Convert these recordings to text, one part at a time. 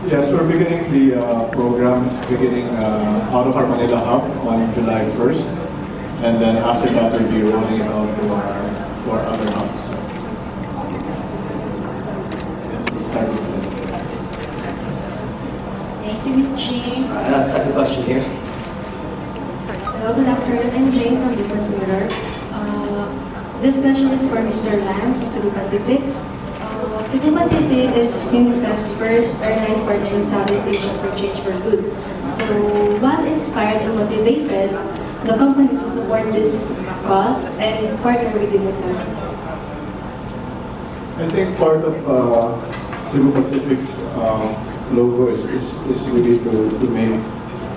Yes, we're beginning the program out of our Manila hub on July 1st, and then after that we'll be rolling it out to our other hubs. Yes, we'll start with that. Thank you, Ms. G. Second question here. Hello, good afternoon. I'm Jane from Business Mirror. This question is for Mr. Lance, Cebu Pacific. Cebu Pacific is UNICEF's first airline partner in Southeast Asia for Change for Good. So, what inspired and motivated the company to support this cause and partner with UNICEF? I think part of Cebu Pacific's logo is really to make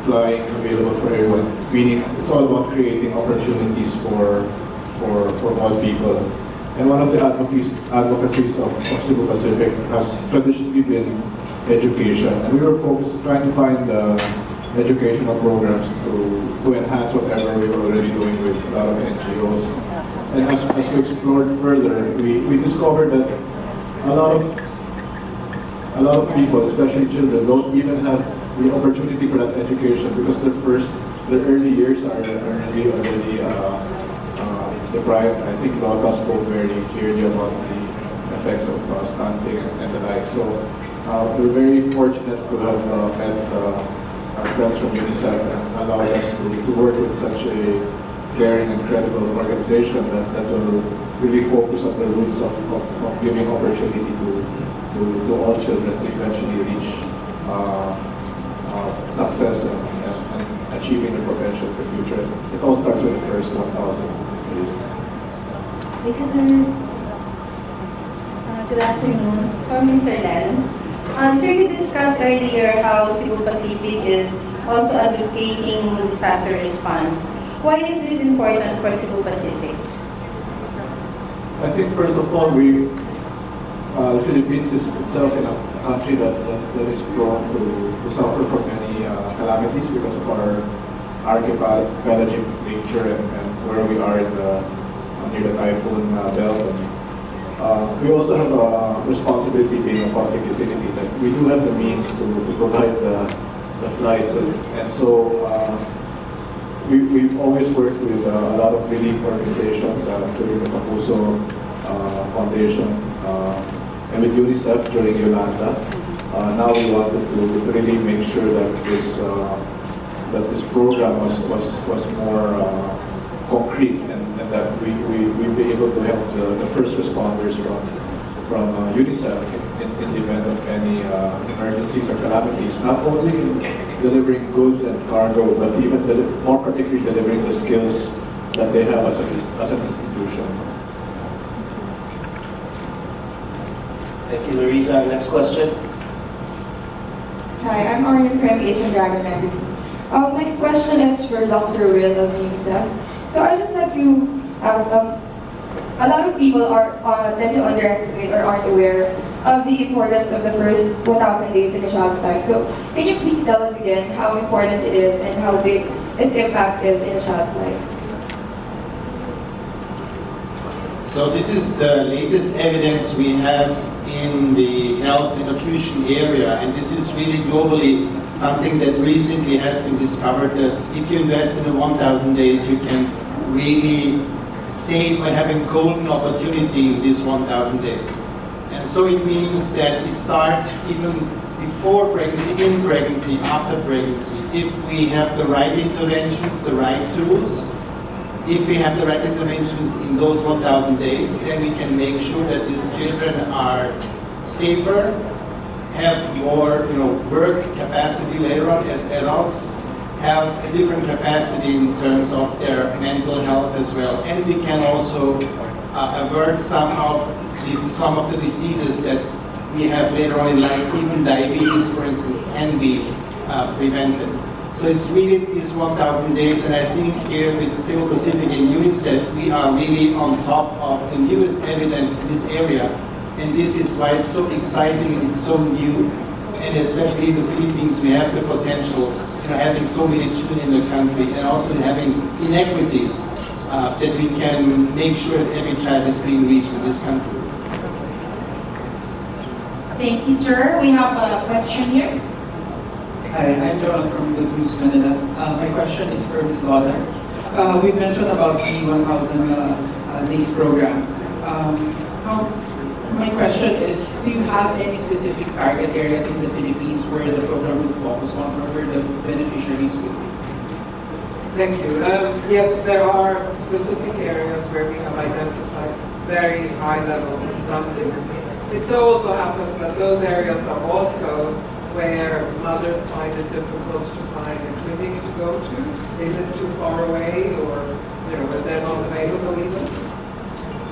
flying available for everyone. Meaning, it's all about creating opportunities for all people. And one of the advocacies of Cebu Pacific has traditionally been education. And we were trying to find educational programs to enhance whatever we were already doing with a lot of NGOs. And as we explored further, we discovered that a lot of people, especially children, don't even have the opportunity for that education because their early years are really already deprived. I think Lota spoke very clearly about the effects of stunting and the like. So we're very fortunate to have met our friends from UNICEF and allowed us to work with such a caring and credible organization that will really focus on the roots of giving opportunity to all children to eventually reach success and achieving their potential for the future. It all starts with the first 1,000. Thank you, sir. Good afternoon. For Mr. Lance. Sir, you discussed earlier how Cebu Pacific is also advocating disaster response. Why is this important for Cebu Pacific? I think first of all, the Philippines is itself in a country that is prone to suffer from many calamities because of our archipelagic nature and where we are near the typhoon belt. We also have a responsibility being a public utility that we do have the means to provide the flights, and so we've always worked with a lot of relief organizations, including the Kapuso Foundation, and with UNICEF during Yolanda. Now we wanted to really make sure that this program was more concrete and that we'd be able to help the first responders from UNICEF in the event of any emergencies or calamities, not only in delivering goods and cargo, but even more particularly delivering the skills that they have as an institution. Thank you, Larita. Next question. Hi, I'm Aryan from Asian Dragon Magazine. My question is for Dr. Will of UNICEF. So I just have to ask, a lot of people tend to underestimate or aren't aware of the importance of the first 1,000 days in a child's life. So can you please tell us again how important it is and how big its impact is in a child's life? So this is the latest evidence we have in the health and nutrition area, and this is really globally something that recently has been discovered, that if you invest in the 1,000 days, you can really save by having golden opportunity in these 1,000 days. And so it means that it starts even before pregnancy, in pregnancy, after pregnancy. If we have the right interventions, the right tools, if we have the right interventions in those 1,000 days, then we can make sure that these children are safer, have more work capacity later on as adults, have a different capacity in terms of their mental health as well. And we can also avert some of the diseases that we have later on in life. Even diabetes, for instance, can be prevented. So it's really these 1,000 days, and I think here with Cebu Pacific and UNICEF, we are really on top of the newest evidence in this area. And this is why it's so exciting and it's so new. And especially in the Philippines, we have the potential, having so many children in the country, and also having inequities that we can make sure that every child is being reached in this country. Thank you, sir. We have a question here. Hi, I'm Joel from Good News Manila. My question is for Ms. Lauder. We mentioned about the 1,000 days program. My question is, do you have any specific target areas in the Philippines where the program will focus on or where the beneficiaries will be? Thank you. Yes, there are specific areas where we have identified very high levels of stunting. It so also happens that those areas are also where mothers find it difficult to find a clinic to go to. They live too far away, or when they're not available even.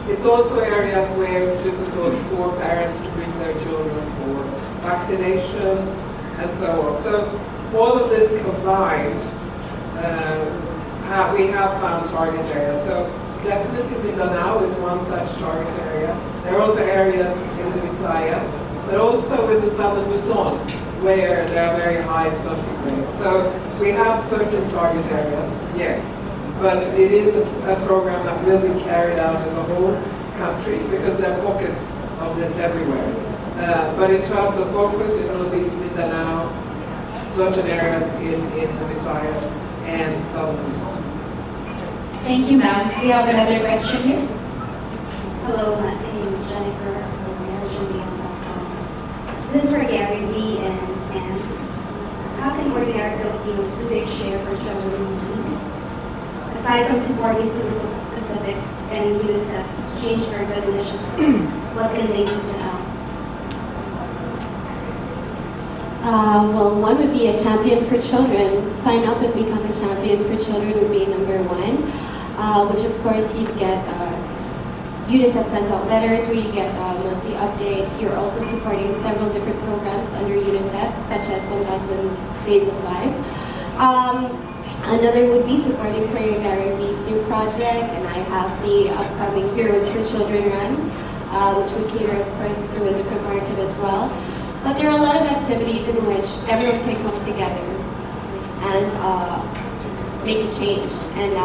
It's also areas where it's difficult for parents to bring their children for vaccinations and so on. So all of this combined, we have found target areas. So definitely Mindanao is one such target area. There are also areas in the Visayas, but also in the southern Luzon, where there are very high stunting rates. So we have certain target areas, yes, but it is a program that will be carried out in the whole country because there are pockets of this everywhere. But in terms of focus, it will be Mindanao, certain areas in the Visayas and southern Luzon. Thank you, ma'am. We have another question here. Hello, my name is Jennifer from ManageandBeyond.com. This is for Gary B. and Anne. How can ordinary Filipinos do their share for children in need? Aside from supporting Cebu Pacific and UNICEF's Change for Good initiative, what can they do to help? Well, one would be a champion for children. Sign up and become a champion for children would be number one, which of course you'd get UNICEF sends out letters where you get monthly updates. You're also supporting several different programs under UNICEF, such as 1,000 Days of Life. Another would be supporting Prayer Guarantee's new project, and I have the upcoming Heroes for Children run, which would cater, of course, to a different market as well. But there are a lot of activities in which everyone can come together and make a change. And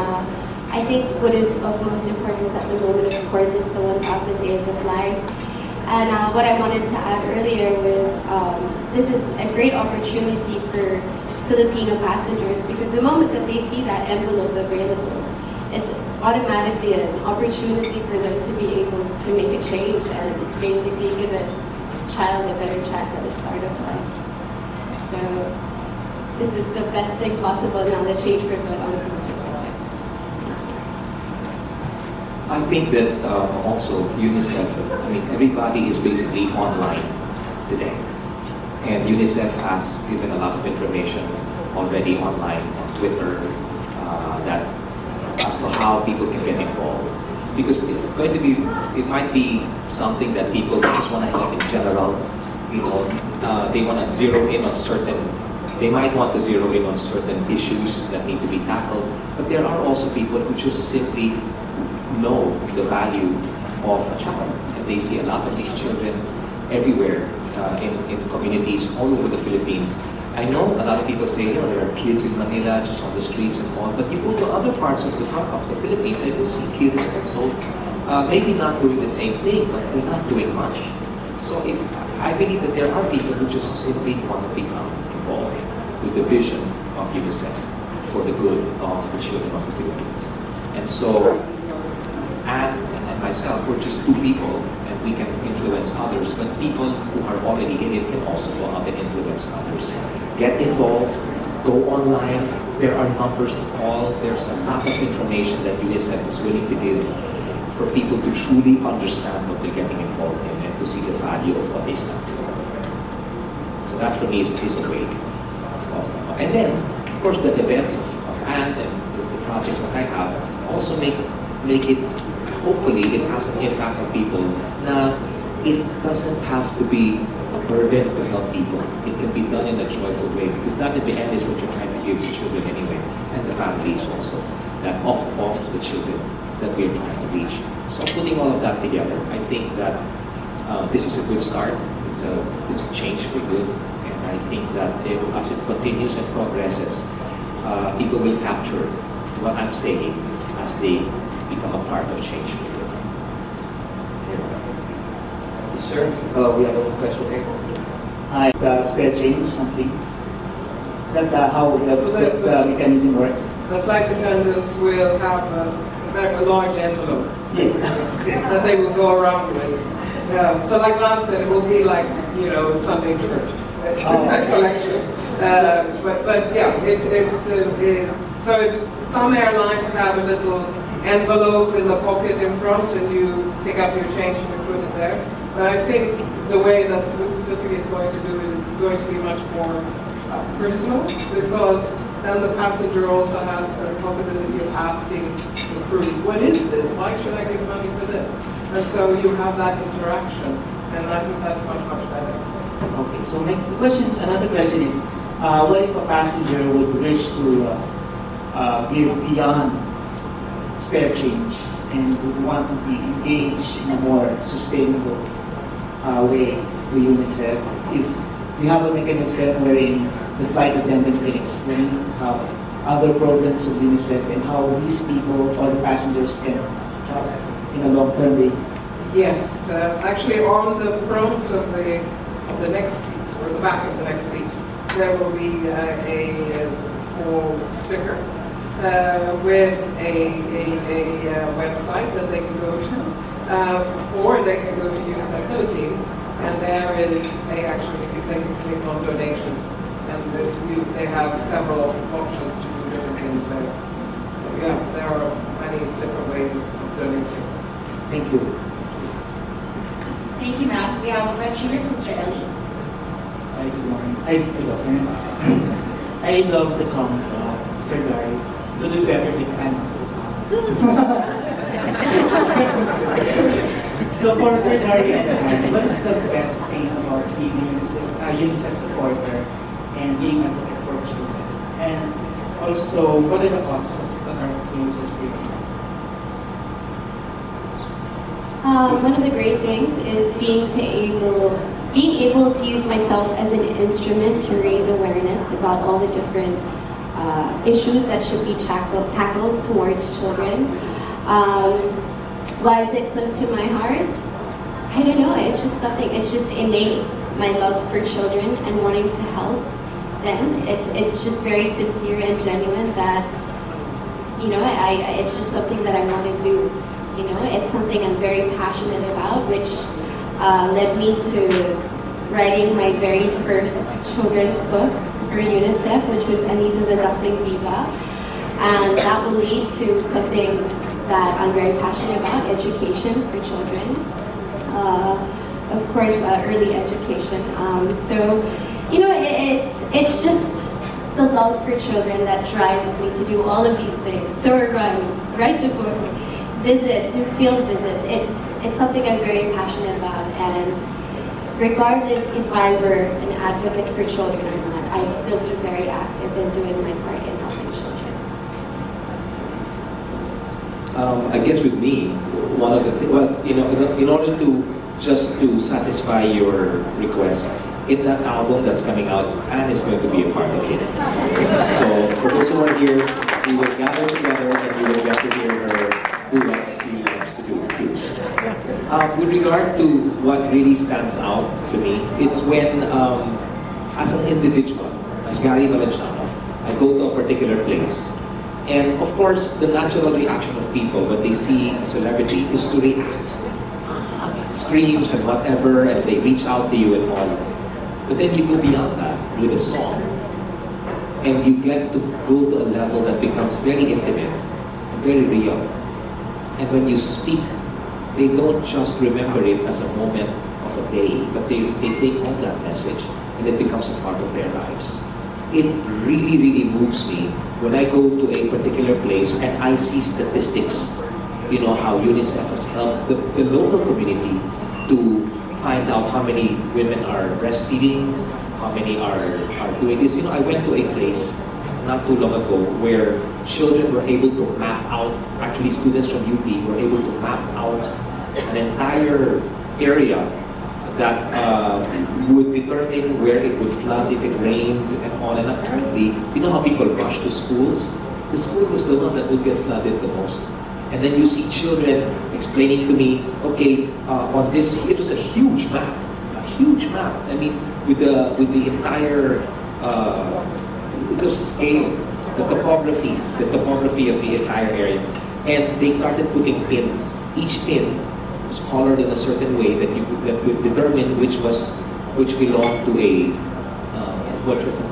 I think what is of most importance at the moment, of course, is the 1,000 Days of Life. And what I wanted to add earlier was this is a great opportunity for Filipino passengers because the moment that they see that envelope available, it's automatically an opportunity for them to be able to make a change and basically give a child a better chance at the start of life. So this is the best thing possible now, the Change for Good on Cebu Pacific. I think that also UNICEF, everybody is basically online today. And UNICEF has given a lot of information already online on Twitter that as to how people can get involved. Because it's going to be, it might be something that people just want to help in general. They want to zero in on they might want to zero in on certain issues that need to be tackled. But there are also people who just simply know the value of a child. And they see a lot of these children everywhere in communities all over the Philippines. I know a lot of people say, there are kids in Manila just on the streets and all, but you go to other parts of the Philippines, I do see kids also, maybe not doing the same thing, but they're not doing much. So I believe that there are people who just simply want to become involved with the vision of UNICEF for the good of the children of the Philippines. And so, Anne and myself, we're just two people, and we can influence others, but people who are already in it can also go out and influence others. Get involved, go online, there are numbers to call, there's a lot of information that UNICEF is willing to give for people to truly understand what they're getting involved in and to see the value of what they stand for. So that for me is a way and then, of course, the events of Anne and the projects that I have also make it, hopefully, it has an impact on people. Now, it doesn't have to be a burden to help people. It can be done in a joyful way because that in the end is what you're trying to give to children anyway, and the families also, that of the children that we are trying to reach. So putting all of that together, I think that this is a good start. It's a change for good, and I think that as it continues and progresses, people will capture what I'm saying as they become a part of Change for Good. Sir, we have a question here. Hi, spare change something. Is that how the mechanism works? The flight attendants will have a large envelope Yes. that they will go around with. Yeah. So like Lance said, it will be like, you know, Sunday church collection. But yeah, some airlines have a little envelope in the pocket in front, and you pick up your change and you put it there. But I think the way that Pacific is going to do it is going to be much more personal, because then the passenger also has the possibility of asking the crew, what is this? Why should I give money for this? And so you have that interaction, and I think that's much, much better. Okay, so another question is, what if a passenger would wish to give beyond spare change and would want to be engaged in a more sustainable way to UNICEF? Do you have a mechanism wherein the flight attendant can explain how other programs of UNICEF and how these people or the passengers can help in a long-term basis? Yes, actually on the front of the next seat, or the back of the next seat, there will be a small sticker with a website that they can go to, or they can go to UNICEF Philippines, and there is they can click on donations, and they have several options to do different things there. So yeah, there are many different ways of donating. Thank you. Thank you, ma'am. We have a question here from Mr. Ellie. Hi, good morning. Hi, good afternoon. I love the songs of Sir Gary. To do better if I'm not so song. So for Sir Gary and Anne, what is the best thing about being a UNICEF supporter and being an advocate for children? And also, what are the costs that are UNICEF taking? One of the great things is being able to use myself as an instrument to raise awareness about all the different issues that should be tackled towards children. Why is it close to my heart? I don't know, it's just something, it's just innate, my love for children and wanting to help them. It's just very sincere and genuine that, you know, it's just something that I want to do. You know, it's something I'm very passionate about, which led me to writing my very first children's book for UNICEF, which was Anita the Duckling Diva. And that will lead to something that I'm very passionate about, education for children. Of course, early education. So, you know, it's just the love for children that drives me to do all of these things. So run, write a book, visit, do field visits. It's something I'm very passionate about, and regardless if I were an advocate for children or not, I'd still be very active in doing my part in helping children. I guess with me, one of the well, you know, in order to just to satisfy your request, in that album that's coming out, Anne is going to be a part of it. So for those who are here, we will gather together and we will get to hear her do what she loves to do too. With regard to what really stands out to me, it's when, as an individual, as Gary Valenciano, I go to a particular place. And of course, the natural reaction of people when they see a celebrity is to react. Screams and whatever, and they reach out to you and all. But then you go beyond that with a song. And you get to go to a level that becomes very intimate, very real. And when you speak, they don't just remember it as a moment of a day, but they take home that message and it becomes a part of their lives. It really, really moves me when I go to a particular place and I see statistics, you know, how UNICEF has helped the local community to find out how many women are breastfeeding, how many are doing this. You know, I went to a place not too long ago where children were able to map out, actually students from UP were able to map out an entire area that would determine where it would flood if it rained and all. And apparently, you know how people rush to schools? The school was the one that would get flooded the most. And then you see children explaining to me, okay, on this, it was a huge map. I mean, with the entire the scale, the topography of the entire area. And they started putting pins. Each pin was colored in a certain way that would determine which belonged to a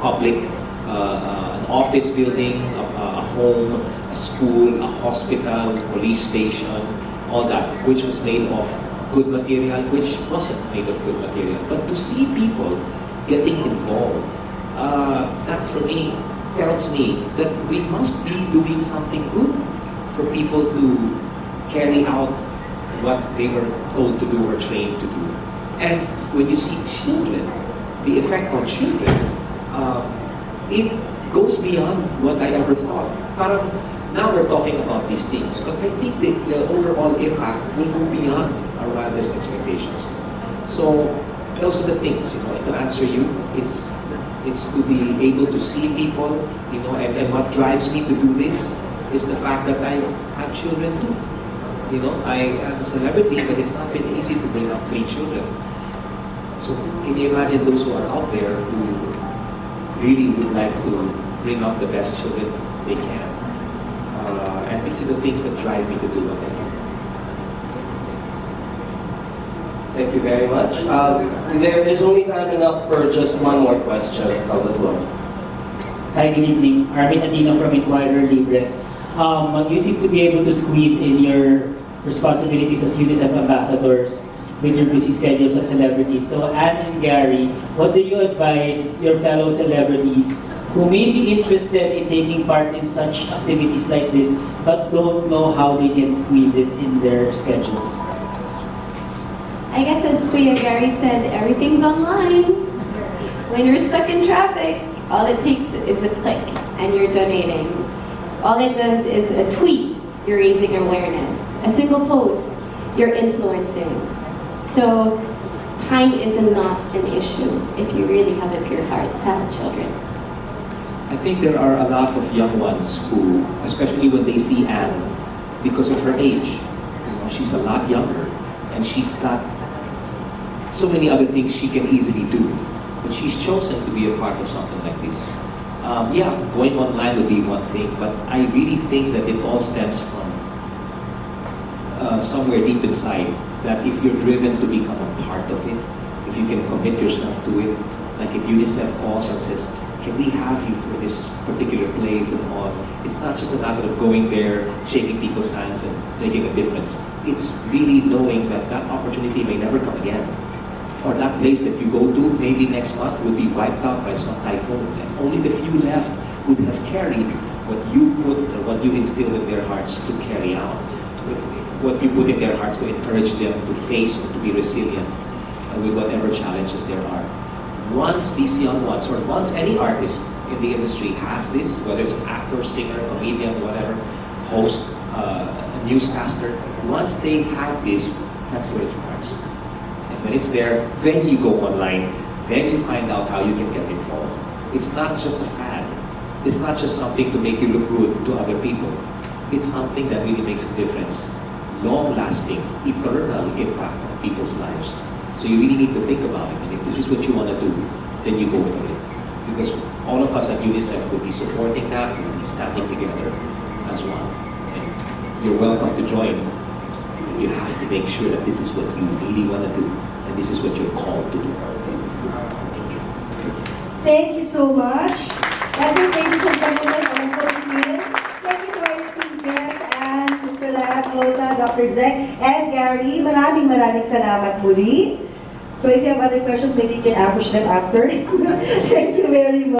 public, an office building, a home, a school, a hospital, police station, all that, which was made of good material, which wasn't made of good material. But to see people getting involved, that for me tells me that we must be doing something good for people to carry out what they were told to do or trained to do. And when you see children, the effect on children, it goes beyond what I ever thought. Parang, now we're talking about these things, but I think the overall impact will go beyond our wildest expectations. So those are the things, to answer you, it's to be able to see people, and what drives me to do this is the fact that I have children too. I am a celebrity, but it's not been easy to bring up 3 children. So can you imagine those who are out there who really would like to bring up the best children they can? And these are the things that drive me to do what I do. Thank you very much. There is only time enough for just one more question from the floor. Hi, good evening. Armin Adino from Inquirer Libre. You seem to be able to squeeze in your responsibilities as UNICEF ambassadors with your busy schedules as celebrities. So Anne and Gary, what do you advise your fellow celebrities who may be interested in taking part in such activities like this but don't know how they can squeeze it in their schedules? I guess as Kuya Gary said, everything's online. When you're stuck in traffic, all it takes is a click and you're donating. All it does is a tweet, you're raising awareness. A single post, you're influencing. So time is not an issue if you really have a pure heart to have children. I think there are a lot of young ones who, especially when they see Anne, because of her age, she's a lot younger, and she's got so many other things she can easily do. But she's chosen to be a part of something like this. Yeah, going online would be one thing, but I really think that it all stems from somewhere deep inside, that if you're driven to become a part of it, if you can commit yourself to it, like if UNICEF calls and says, can we have you for this particular place and all, it's not just a matter of going there, shaking people's hands and making a difference. It's really knowing that that opportunity may never come again. Or that place that you go to, maybe next month, will be wiped out by some typhoon. And only the few left would have carried what you put, or what you instilled in their hearts to carry out. What you put in their hearts to encourage them to face and to be resilient with whatever challenges there are. Once these young ones, or once any artist in the industry has this, whether it's an actor, singer, comedian, whatever, host, a newscaster, once they have this, that's where it starts. When it's there, then you go online, then you find out how you can get involved. It's not just a fad. It's not just something to make you look good to other people. It's something that really makes a difference. Long-lasting, eternal impact on people's lives. So you really need to think about it. And if this is what you want to do, then you go for it. Because all of us at UNICEF will be supporting that, we'll be standing together as one. And you're welcome to join. You have to make sure that this is what you really want to do, and this is what you're called to do. Thank you so much. That's it, ladies and gentlemen. Thank you to our esteemed guests, and Mr. Lance, Olta, Dr. Zek, and Gary. Maraming salamat muli. So if you have other questions, maybe you can ambush them after. Thank you very much.